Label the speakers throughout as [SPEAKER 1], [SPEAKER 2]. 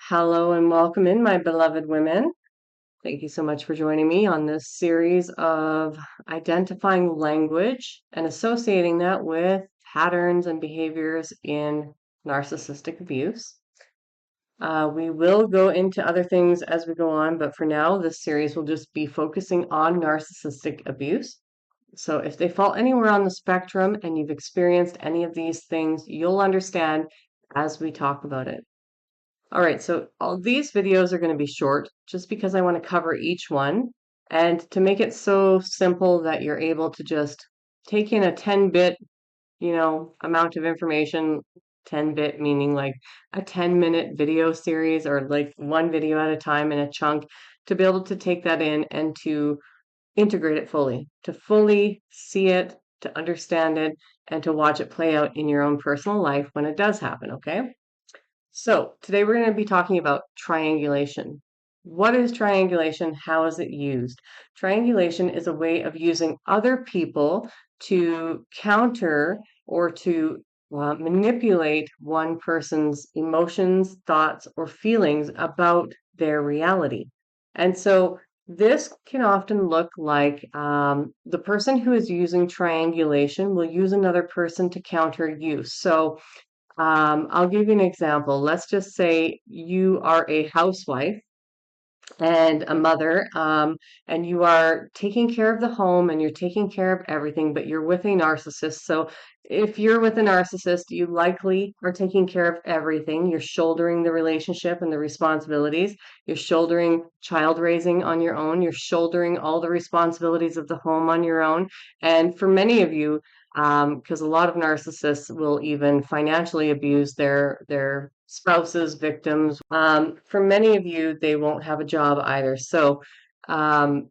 [SPEAKER 1] Hello and welcome in, my beloved women. Thank you so much for joining me on this series of identifying language and associating that with patterns and behaviors in narcissistic abuse. We will go into other things as we go on, but for now, this series will just be focusing on narcissistic abuse. So if they fall anywhere on the spectrum and you've experienced any of these things, you'll understand as we talk about it. All right, so all these videos are going to be short just because I want to cover each one and to make it so simple that you're able to just take in a 10-bit, amount of information, 10-bit meaning like a 10-minute video series or like one video at a time in a chunk to be able to take that in and to integrate it fully, to fully see it, to understand it, and to watch it play out in your own personal life when it does happen, okay? So today we're going to be talking about triangulation. What is triangulation? How is it used? Triangulation is a way of using other people to counter or to manipulate one person's emotions, thoughts, or feelings about their reality. And so this can often look like the person who is using triangulation will use another person to counter you. So I'll give you an example. Let's just say you are a housewife and a mother, and you are taking care of the home and you're taking care of everything, but you're with a narcissist. So if you're with a narcissist, you likely are taking care of everything. You're shouldering the relationship and the responsibilities. You're shouldering child raising on your own. You're shouldering all the responsibilities of the home on your own. And for many of you, because a lot of narcissists will even financially abuse their spouses, victims. For many of you, they won't have a job either. So um,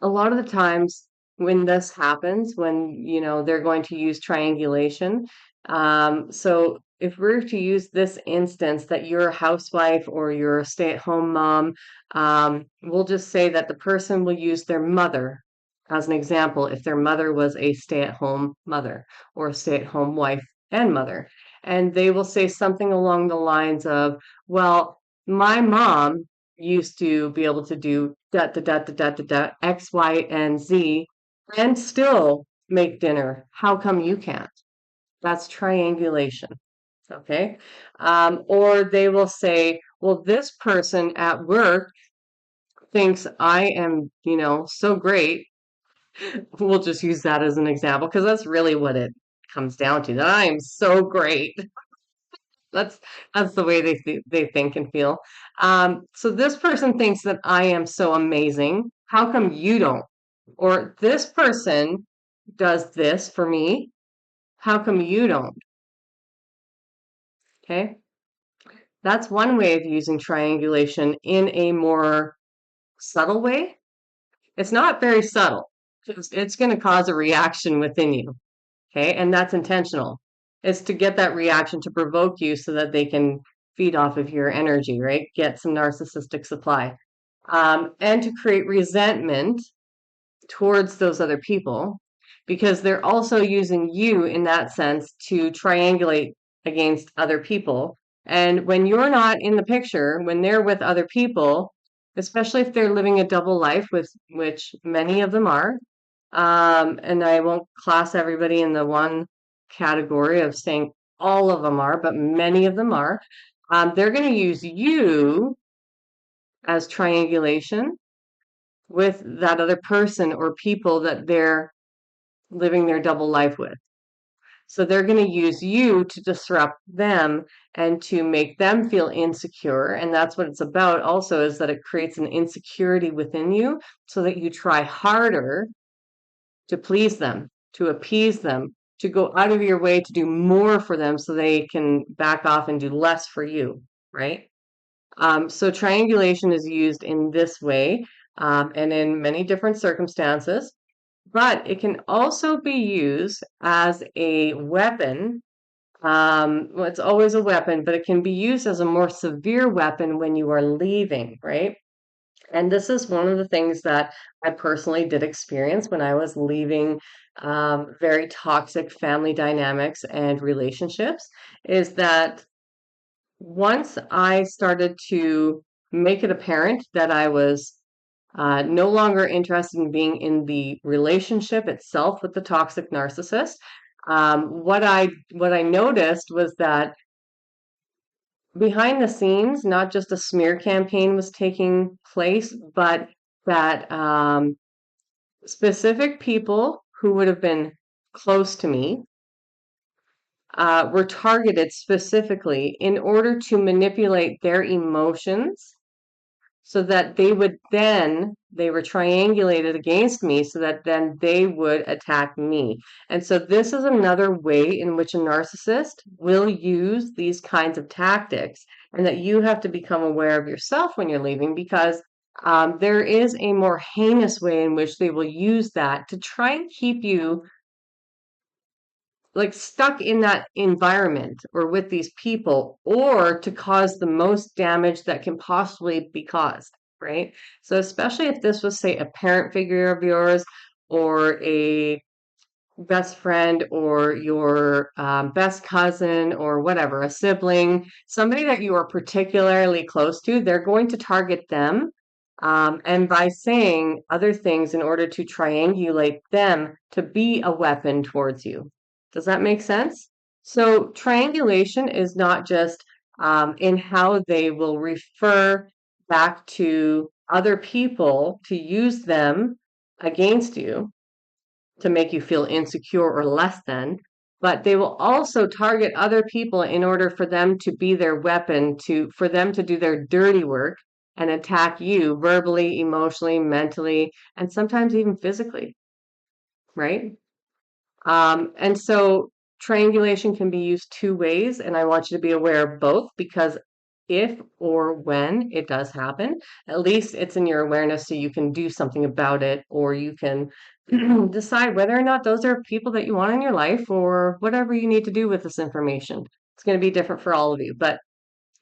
[SPEAKER 1] a lot of the times when this happens, when they're going to use triangulation. So if we're to use this instance that you're a housewife or you're a stay-at-home mom, we'll just say that the person will use their mother as an example if their mother was a stay-at-home mother or a stay-at-home wife and mother. And they will say something along the lines of, well, my mom used to be able to do X, Y, and Z and still make dinner. How come you can't? That's triangulation. Okay. Or they will say, well, this person at work thinks I am, so great. We'll just use that as an example because that's really what it comes down to, that I am so great. That's that's the way they think and feel. So this person thinks that I am so amazing. How come you don't? Or this person does this for me. How come you don't? Okay. That's one way of using triangulation in a more subtle way. It's not very subtle. It's going to cause a reaction within you. Okay. And that's intentional. It's to get that reaction to provoke you so that they can feed off of your energy, right? Get some narcissistic supply. And to create resentment towards those other people because they're also using you in that sense to triangulate against other people. And when you're not in the picture, when they're with other people, especially if they're living a double life, with which many of them are, and I won't class everybody in the one category of saying all of them are, but many of them are, they're going to use you as triangulation with that other person or people that they're living their double life with. So they're going to use you to disrupt them and to make them feel insecure. And that's what it's about also, is that it creates an insecurity within you so that you try harder to please them, to appease them, to go out of your way to do more for them so they can back off and do less for you, right? So triangulation is used in this way and in many different circumstances, but it can also be used as a weapon. Well, it's always a weapon, but it can be used as a more severe weapon when you are leaving, right? And this is one of the things that I personally did experience when I was leaving very toxic family dynamics and relationships, is that once I started to make it apparent that I was no longer interested in being in the relationship itself with the toxic narcissist, what I noticed was that behind the scenes, not just a smear campaign was taking place, but that specific people who would have been close to me were targeted specifically in order to manipulate their emotions so that they were triangulated against me so that then they would attack me. And so this is another way in which a narcissist will use these kinds of tactics, and that you have to become aware of yourself when you're leaving, because there is a more heinous way in which they will use that to try and keep you like stuck in that environment or with these people, or to cause the most damage that can possibly be caused, right? So especially if this was, say, a parent figure of yours, or a best friend, or your best cousin, or whatever, a sibling, somebody that you are particularly close to, they're going to target them. And by saying other things in order to triangulate them to be a weapon towards you. Does that make sense? So, triangulation is not just in how they will refer back to other people to use them against you to make you feel insecure or less than, but they will also target other people in order for them to be their weapon, for them to do their dirty work and attack you verbally, emotionally, mentally, and sometimes even physically, right? And so triangulation can be used two ways, and I want you to be aware of both, because if or when it does happen, at least it's in your awareness so you can do something about it, or you can decide whether or not those are people that you want in your life, or whatever you need to do with this information. It's going to be different for all of you, but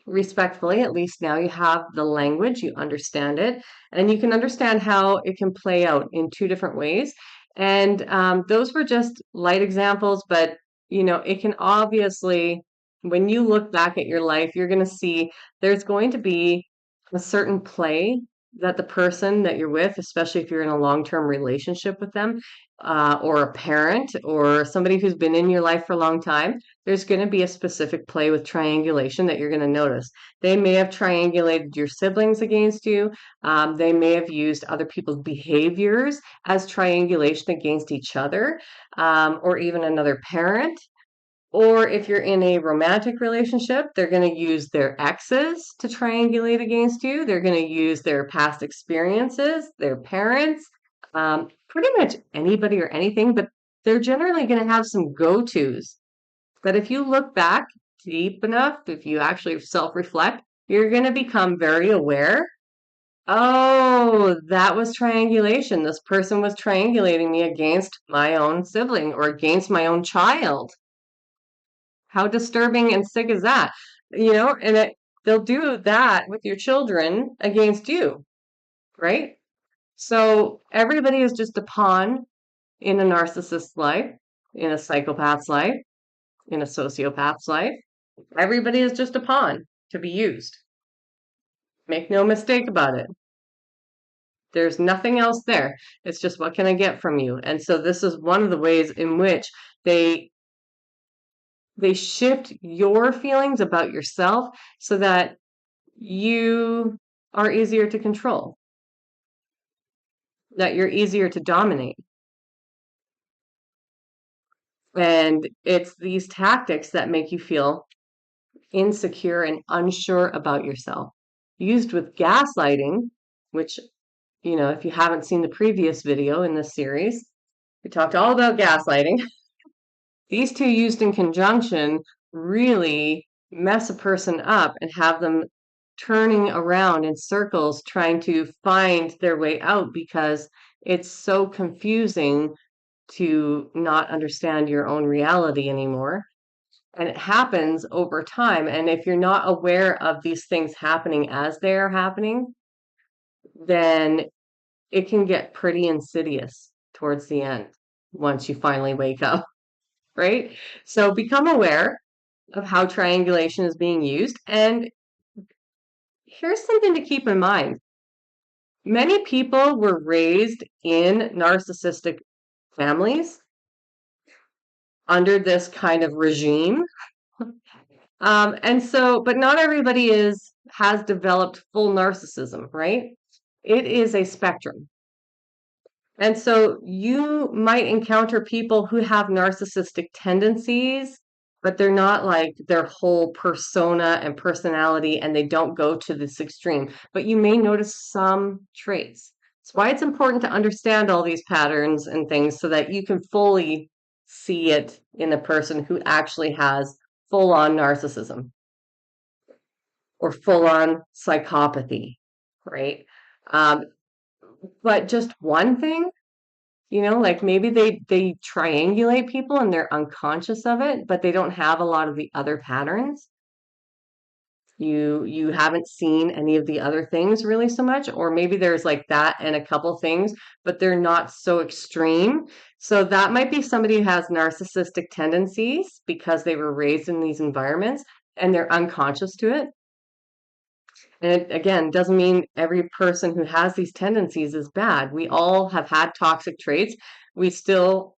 [SPEAKER 1] respectfully, at least now you have the language, you understand it, and you can understand how it can play out in two different ways. And those were just light examples, but it can obviously, when you look back at your life, you're going to see there's going to be a certain play that the person that you're with, especially if you're in a long-term relationship with them, or a parent, or somebody who's been in your life for a long time, there's going to be a specific play with triangulation that you're going to notice. They may have triangulated your siblings against you. They may have used other people's behaviors as triangulation against each other, or even another parent. Or if you're in a romantic relationship, they're going to use their exes to triangulate against you. They're going to use their past experiences, their parents, pretty much anybody or anything, but they're generally going to have some go-tos. But if you look back deep enough, if you actually self-reflect, you're going to become very aware. Oh, that was triangulation. This person was triangulating me against my own sibling or against my own child. How disturbing and sick is that? And they'll do that with your children against you, right? So everybody is just a pawn in a narcissist's life, in a psychopath's life, in a sociopath's life. Everybody is just a pawn to be used. Make no mistake about it. There's nothing else there. It's just, what can I get from you? And so this is one of the ways in which they shift your feelings about yourself so that you are easier to control, that you're easier to dominate. And it's these tactics that make you feel insecure and unsure about yourself. Used with gaslighting, which, if you haven't seen the previous video in this series, we talked all about gaslighting. These two used in conjunction really mess a person up and have them turning around in circles trying to find their way out, because it's so confusing to not understand your own reality anymore. And it happens over time. And if you're not aware of these things happening as they are happening, then it can get pretty insidious towards the end once you finally wake up, right? So become aware. of how triangulation is being used. And here's something to keep in mind. Many people were raised in narcissistic families under this kind of regime. But not everybody has developed full narcissism, right? It is a spectrum. And so you might encounter people who have narcissistic tendencies, but they're not like their whole persona and personality, and they don't go to this extreme. But you may notice some traits. That's why it's important to understand all these patterns and things so that you can fully see it in a person who actually has full on narcissism or full on psychopathy, right? Um, but just one thing, like maybe they triangulate people and they're unconscious of it, but they don't have a lot of the other patterns. You haven't seen any of the other things really so much, or maybe there's like that and a couple things, but they're not so extreme. So that might be somebody who has narcissistic tendencies because they were raised in these environments and they're unconscious to it. And it, again, doesn't mean every person who has these tendencies is bad. We all have had toxic traits. We still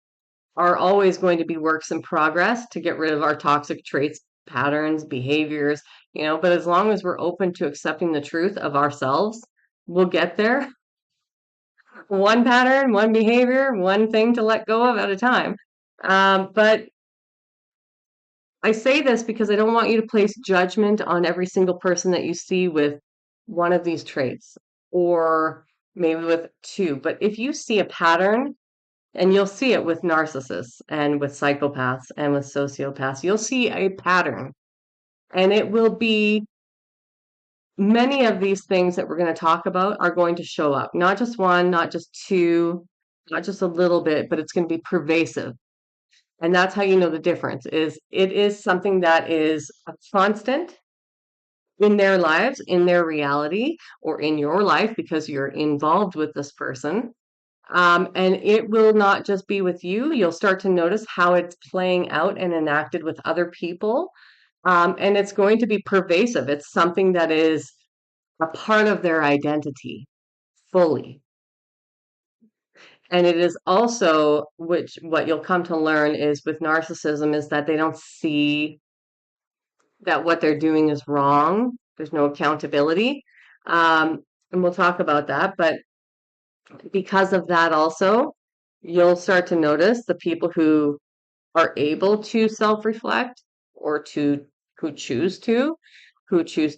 [SPEAKER 1] are always going to be works in progress to get rid of our toxic traits, patterns, behaviors, but as long as we're open to accepting the truth of ourselves, we'll get there. One pattern, one behavior, one thing to let go of at a time. But I say this because I don't want you to place judgment on every single person that you see with one of these traits or maybe with two. But if you see a pattern, and you'll see it with narcissists and with psychopaths and with sociopaths, you'll see a pattern. And it will be many of these things that we're going to talk about are going to show up. Not just one, not just two, not just a little bit, but it's going to be pervasive. And that's how you know the difference is it is something that is a constant in their lives, in their reality, or in your life because you're involved with this person. And it will not just be with you. You'll start to notice how it's playing out and enacted with other people. And it's going to be pervasive. It's something that is a part of their identity fully. And it is also, which what you'll come to learn is with narcissism is that they don't see that what they're doing is wrong. There's no accountability. And we'll talk about that. But because of that also, you'll start to notice the people who are able to self-reflect or who choose to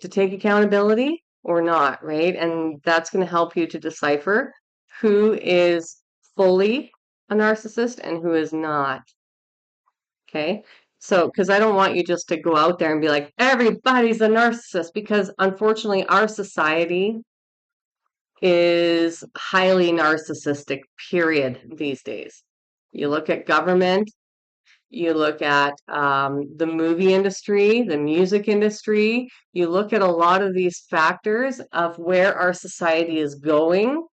[SPEAKER 1] take accountability or not, right? And that's going to help you to decipher who is fully a narcissist and who is not. Okay. So, because I don't want you just to go out there and be like, everybody's a narcissist, because unfortunately, our society is highly narcissistic, period, these days. You look at government, you look at the movie industry, the music industry, you look at a lot of these factors of where our society is going,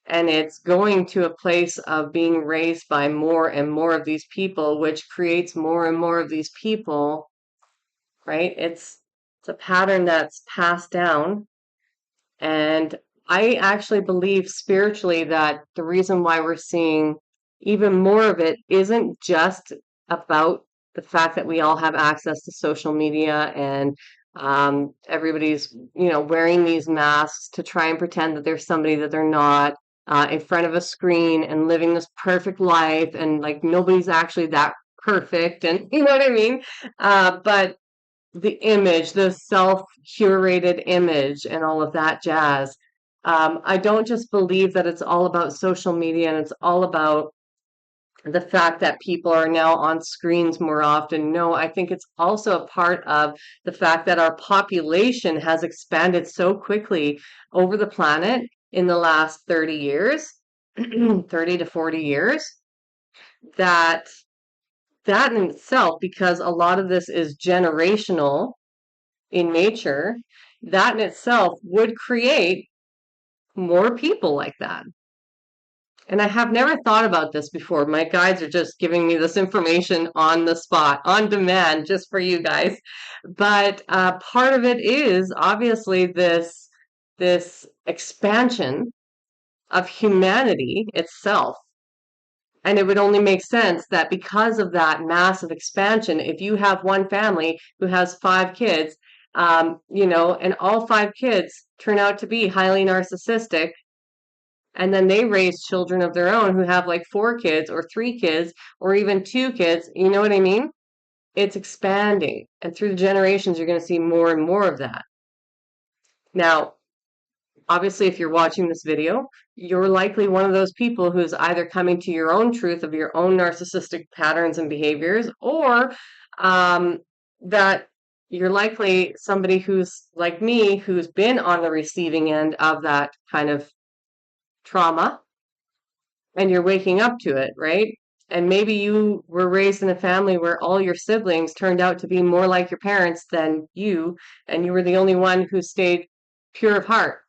[SPEAKER 1] and it's going to a place of being raised by more and more of these people, which creates more and more of these people, right? It's a pattern that's passed down. And I actually believe spiritually that the reason why we're seeing even more of it isn't just about the fact that we all have access to social media and everybody's, wearing these masks to try and pretend that they're somebody that they're not, in front of a screen and living this perfect life, and like nobody's actually that perfect, and you know what I mean? But the image, the self-curated image, and all of that jazz. I don't just believe that it's all about social media and it's all about the fact that people are now on screens more often. No, I think it's also a part of the fact that our population has expanded so quickly over the planet in the last 30 years, 30 to 40 years, that that in itself, because a lot of this is generational in nature, that in itself would create more people like that. And I have never thought about this before. My guides are just giving me this information on the spot, on demand, just for you guys. But part of it is obviously this expansion of humanity itself. And it would only make sense that because of that massive expansion, if you have one family who has 5 kids, and all 5 kids turn out to be highly narcissistic, and then they raise children of their own who have like 4 kids or 3 kids or even 2 kids, you know what I mean? It's expanding. And through the generations, you're going to see more and more of that. Now, obviously, if you're watching this video, you're likely one of those people who's either coming to your own truth of your own narcissistic patterns and behaviors, or that you're likely somebody who's like me, who's been on the receiving end of that kind of trauma, and you're waking up to it, right? And maybe you were raised in a family where all your siblings turned out to be more like your parents than you, and you were the only one who stayed pure of heart.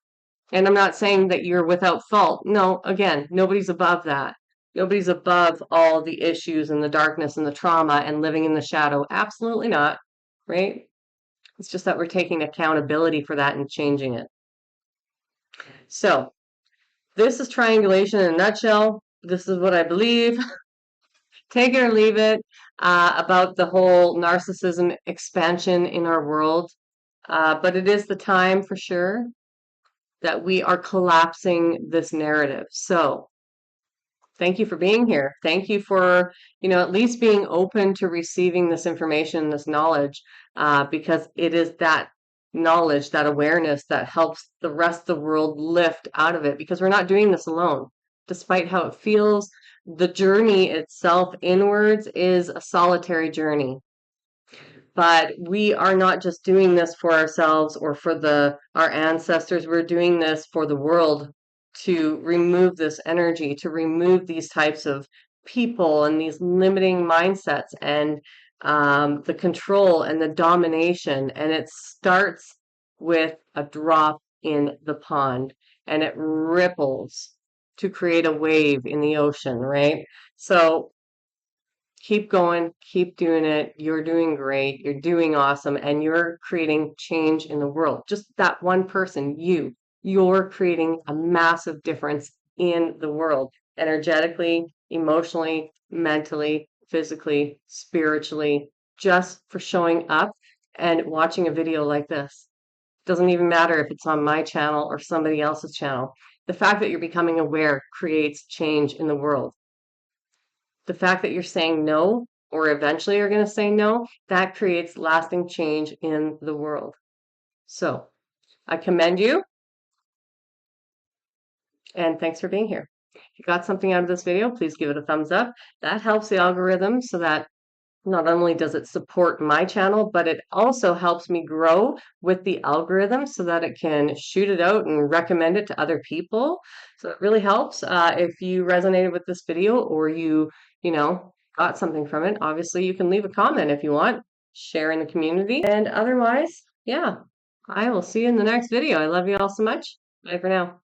[SPEAKER 1] And I'm not saying that you're without fault. No, again, nobody's above that. Nobody's above all the issues and the darkness and the trauma and living in the shadow. Absolutely not, right? It's just that we're taking accountability for that and changing it. So, this is triangulation in a nutshell. This is what I believe. Take it or leave it, about the whole narcissism expansion in our world. But it is the time for sure that we are collapsing this narrative. So thank you for being here. Thank you for, at least being open to receiving this information, this knowledge, because it is that knowledge, that awareness that helps the rest of the world lift out of it, because we're not doing this alone. Despite how it feels, the journey itself inwards is a solitary journey. But we are not just doing this for ourselves or for our ancestors. We're doing this for the world, to remove this energy, to remove these types of people and these limiting mindsets, and the control and the domination. And it starts with a drop in the pond, and it ripples to create a wave in the ocean, right? So keep going, keep doing it. You're doing great. You're doing awesome. And you're creating change in the world. Just that one person, you're creating a massive difference in the world, energetically, emotionally, mentally, physically, spiritually, just for showing up and watching a video like this. Doesn't even matter if it's on my channel or somebody else's channel. The fact that you're becoming aware creates change in the world. The fact that you're saying no, or eventually you're going to say no, that creates lasting change in the world. So I commend you, and thanks for being here. If you got something out of this video, please give it a thumbs up. That helps the algorithm, so that not only does it support my channel, but it also helps me grow with the algorithm so that it can shoot it out and recommend it to other people. So it really helps. If you resonated with this video, or got something from it, obviously you can leave a comment if you want, share in the community. And otherwise, yeah, I will see you in the next video. I love you all so much. Bye for now.